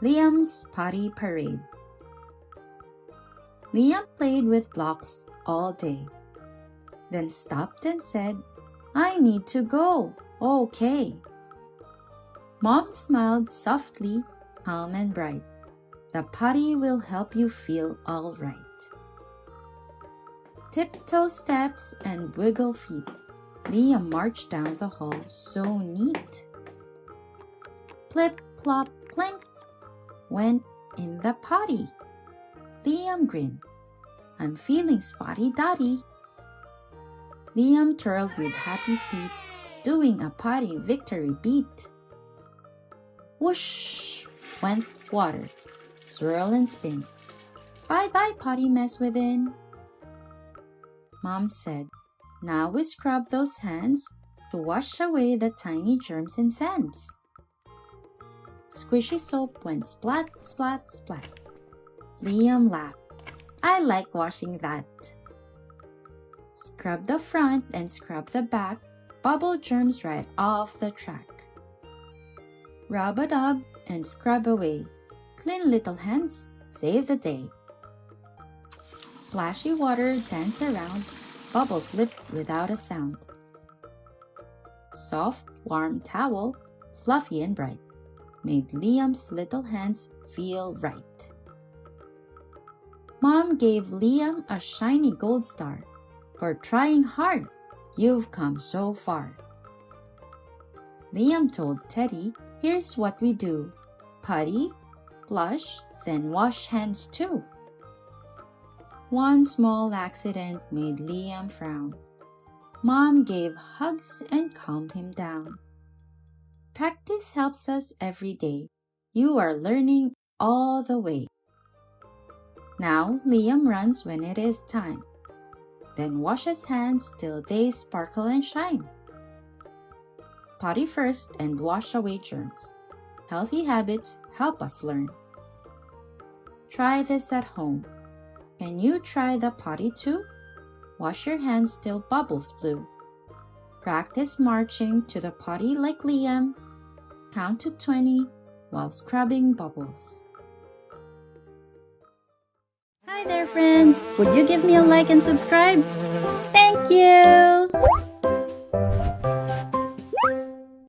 Liam's Potty Parade. Liam played with blocks all day, then stopped and said, "I need to go." "Okay." Mom smiled softly, calm and bright. "The potty will help you feel all right." Tiptoe steps and wiggle feet. Liam marched down the hall so neat. Plip, plop, plink, went in the potty. Liam grinned. "I'm feeling spotty-dotty." Liam twirled with happy feet, doing a potty victory beat. Whoosh went water, swirl and spin. "Bye-bye, potty mess within." Mom said, "Now we scrub those hands to wash away the tiny germs and sands." Squishy soap went splat, splat, splat. Liam laughed. "I like washing that." Scrub the front and scrub the back, bubble germs right off the track. Rub-a-dub and scrub away. Clean little hands, save the day. Splashy water dance around, bubbles slip without a sound. Soft, warm towel, fluffy and bright, made Liam's little hands feel right. Mom gave Liam a shiny gold star. For trying hard, you've come so far. Liam told Teddy, "Here's what we do. Potty, flush, then wash hands too." One small accident made Liam frown. Mom gave hugs and calmed him down. Practice helps us every day. You are learning all the way. Now Liam runs when it is time, then washes hands till they sparkle and shine. Potty first and wash away germs. Healthy habits help us learn. Try this at home. Can you try the potty too? Wash your hands till bubbles blue. Practice marching to the potty like Liam. Count to 20 while scrubbing bubbles. Hi there, friends! Would you give me a like and subscribe? Thank you!